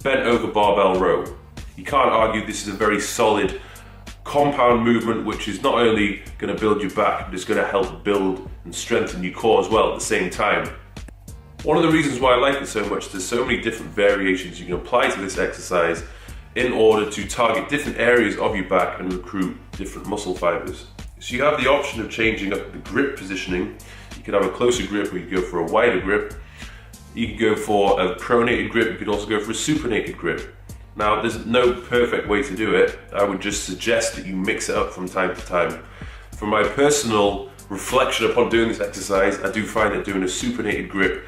bent over barbell row. You can't argue this is a very solid compound movement which is not only going to build your back, but it's going to help build and strengthen your core as well at the same time. One of the reasons why I like it so much, there's so many different variations you can apply to this exercise in order to target different areas of your back and recruit different muscle fibers. So you have the option of changing up the grip positioning. You could have a closer grip, or you could go for a wider grip. You could go for a pronated grip, you could also go for a supinated grip. Now, there's no perfect way to do it. I would just suggest that you mix it up from time to time. From my personal reflection upon doing this exercise, I do find that doing a supinated grip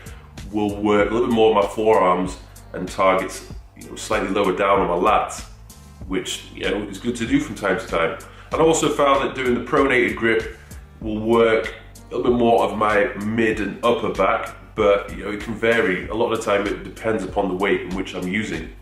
will work a little bit more on my forearms and targets slightly lower down on my lats, which is good to do from time to time. And I also found that doing the pronated grip will work a little bit more of my mid and upper back, but it can vary. A lot of the time it depends upon the weight in which I'm using.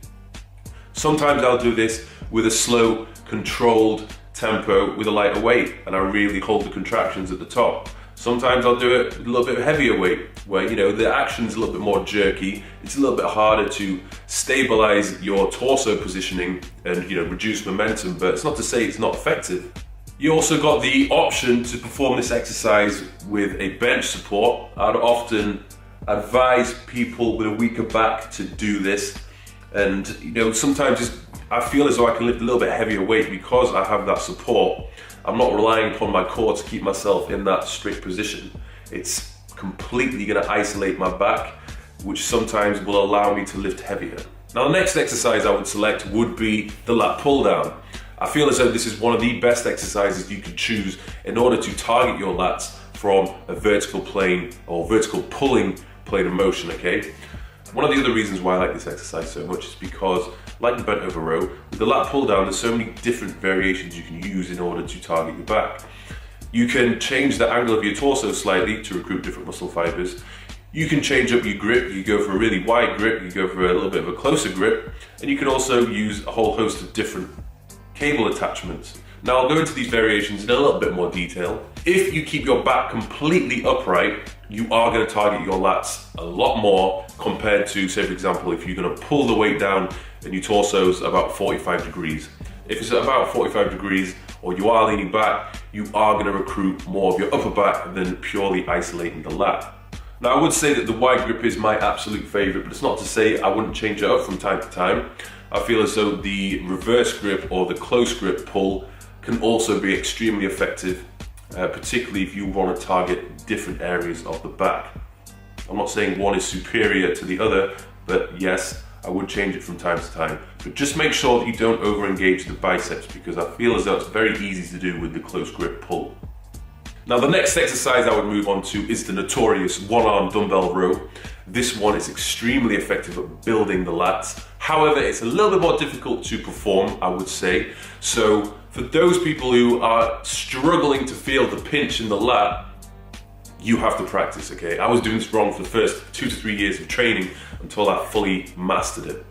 Sometimes I'll do this with a slow, controlled tempo with a lighter weight, and I really hold the contractions at the top. Sometimes I'll do it with a little bit heavier weight, where the action's a little bit more jerky. It's a little bit harder to stabilize your torso positioning and reduce momentum, but it's not to say it's not effective. You also got the option to perform this exercise with a bench support. I'd often advise people with a weaker back to do this, and sometimes I feel as though I can lift a little bit heavier weight because I have that support. I'm not relying upon my core to keep myself in that strict position. It's completely going to isolate my back, which sometimes will allow me to lift heavier. Now, the next exercise I would select would be the lat pull down. I feel as though this is one of the best exercises you can choose in order to target your lats from a vertical plane or vertical pulling plane of motion, okay? One of the other reasons why I like this exercise so much is because, like the bent over row, with the lat pull down, there's so many different variations you can use in order to target your back. You can change the angle of your torso slightly to recruit different muscle fibers. You can change up your grip. You go for a really wide grip, you go for a little bit of a closer grip, and you can also use a whole host of different cable attachments. Now, I'll go into these variations in a little bit more detail. If you keep your back completely upright, you are going to target your lats a lot more compared to, say for example, if you're going to pull the weight down and your torso's about 45 degrees. If it's at about 45 degrees or you are leaning back, you are going to recruit more of your upper back than purely isolating the lat. Now, I would say that the wide grip is my absolute favorite, but it's not to say I wouldn't change it up from time to time. I feel as though the reverse grip or the close grip pull can also be extremely effective, particularly if you want to target different areas of the back. I'm not saying one is superior to the other, but yes, I would change it from time to time. But just make sure that you don't over-engage the biceps, because I feel as though it's very easy to do with the close grip pull. Now, the next exercise I would move on to is the notorious one-arm dumbbell row. This one is extremely effective at building the lats. However, it's a little bit more difficult to perform, I would say. So for those people who are struggling to feel the pinch in the lat, you have to practice, okay? I was doing this wrong for the first 2 to 3 years of training until I fully mastered it.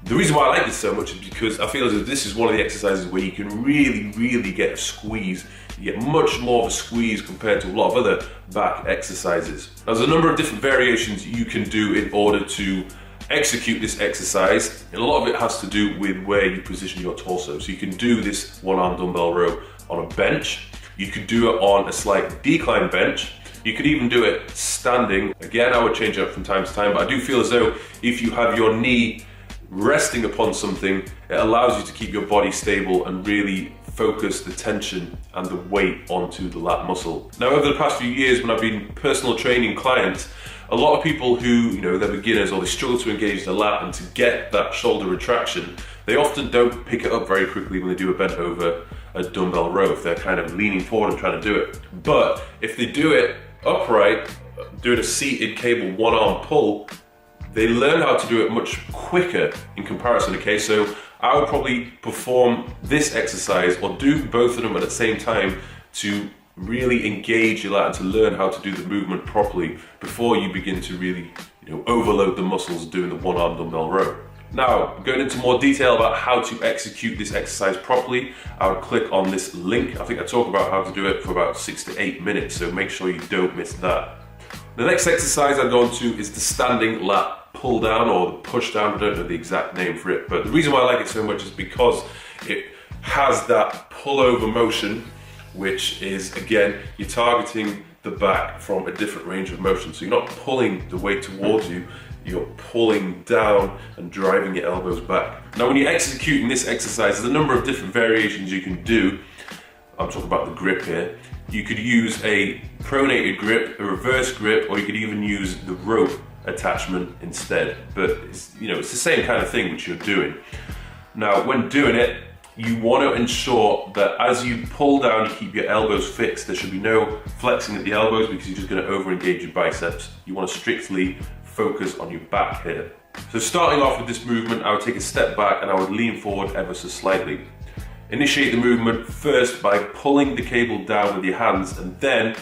The reason why I like this so much is because I feel as if this is one of the exercises where you can really get a squeeze. You get much more of a squeeze compared to a lot of other back exercises. Now, there's a number of different variations you can do in order to execute this exercise, and a lot of it has to do with where you position your torso. So you can do this one-arm dumbbell row on a bench. You could do it on a slight decline bench. You could even do it standing. Again, I would change it up from time to time, but I do feel as though if you have your knee resting upon something, it allows you to keep your body stable and really focus the tension and the weight onto the lat muscle. Now, over the past few years, when I've been personal training clients, a lot of people who, they're beginners or they struggle to engage the lat and to get that shoulder retraction, they often don't pick it up very quickly when they do a bent over a dumbbell row, if they're kind of leaning forward and trying to do it. But if they do it upright, doing a seated cable one-arm pull, they learn how to do it much quicker in comparison, okay? So I would probably perform this exercise or do both of them at the same time to really engage your lat and to learn how to do the movement properly before you begin to really overload the muscles doing the one-arm dumbbell row. Now, going into more detail about how to execute this exercise properly, I would click on this link. I think I talk about how to do it for about 6 to 8 minutes, so make sure you don't miss that. The next exercise I go on to is the standing lat pull down or the push down. I don't know the exact name for it, but the reason why I like it so much is because it has that pull over motion, which is, again, you're targeting the back from a different range of motion. So you're not pulling the weight towards you, you're pulling down and driving your elbows back. Now, when you're executing this exercise, there's a number of different variations you can do. I'm talking about the grip here. You could use a pronated grip, a reverse grip, or you could even use the rope attachment instead. But it's, it's the same kind of thing which you're doing. Now, when doing it, you want to ensure that as you pull down, you keep your elbows fixed. There should be no flexing at the elbows because you're just going to over-engage your biceps. You want to strictly focus on your back here. So starting off with this movement, I would take a step back and I would lean forward ever so slightly. Initiate the movement first by pulling the cable down with your hands, and then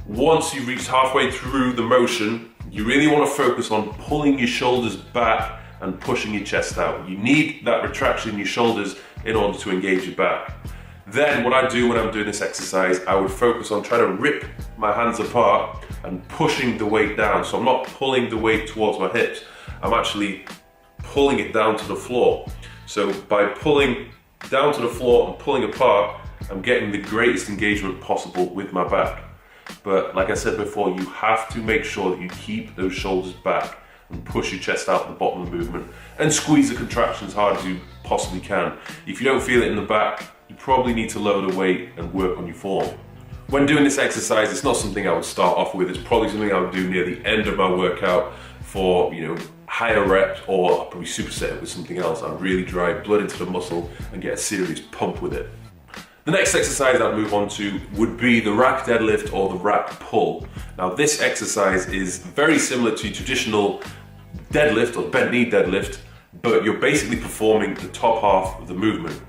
once you've reached halfway through the motion, you really want to focus on pulling your shoulders back and pushing your chest out. You need that retraction in your shoulders in order to engage your back. Then what I do when I'm doing this exercise, I would focus on trying to rip my hands apart and pushing the weight down. So I'm not pulling the weight towards my hips, I'm actually pulling it down to the floor. So by pulling down to the floor and pulling apart, I'm getting the greatest engagement possible with my back. But like I said before, you have to make sure that you keep those shoulders back and push your chest out at the bottom of the movement and squeeze the contraction as hard as you possibly can. If you don't feel it in the back, you probably need to lower the weight and work on your form. When doing this exercise, it's not something I would start off with. It's probably something I would do near the end of my workout for, higher reps, or I'll probably superset it with something else. I'd really drive blood into the muscle and get a serious pump with it. The next exercise I'd move on to would be the rack deadlift or the rack pull. Now, this exercise is very similar to traditional deadlift or bent knee deadlift, but you're basically performing the top half of the movement.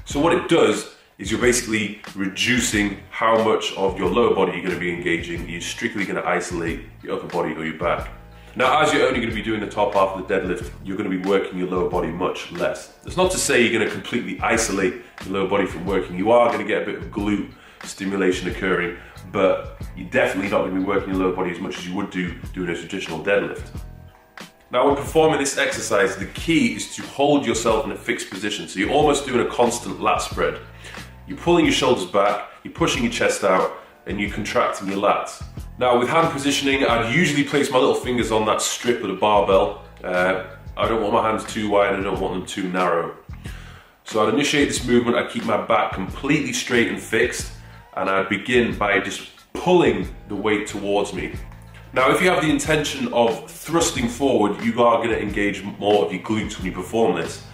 So what it does is you're basically reducing how much of your lower body you're going to be engaging. You're strictly going to isolate your upper body or your back. Now, as you're only going to be doing the top half of the deadlift, you're going to be working your lower body much less. That's not to say you're going to completely isolate your lower body from working. You are going to get a bit of glute stimulation occurring, but you're definitely not going to be working your lower body as much as you would do doing a traditional deadlift. Now, when performing this exercise, the key is to hold yourself in a fixed position. So you're almost doing a constant lat spread. You're pulling your shoulders back, you're pushing your chest out, and you're contracting your lats. Now, with hand positioning, I'd usually place my little fingers on that strip of the barbell. I don't want my hands too wide, I don't want them too narrow. So I'd initiate this movement, I'd keep my back completely straight and fixed, and I'd begin by just pulling the weight towards me. Now, if you have the intention of thrusting forward, you are going to engage more of your glutes when you perform this.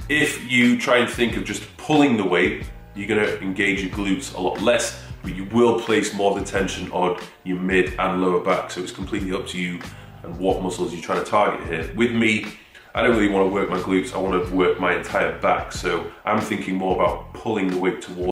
If you try and think of just pulling the weight, you're going to engage your glutes a lot less, but you will place more of the tension on your mid and lower back. So it's completely up to you and what muscles you're trying to target here. With me, I don't really want to work my glutes, I want to work my entire back. So I'm thinking more about pulling the weight towards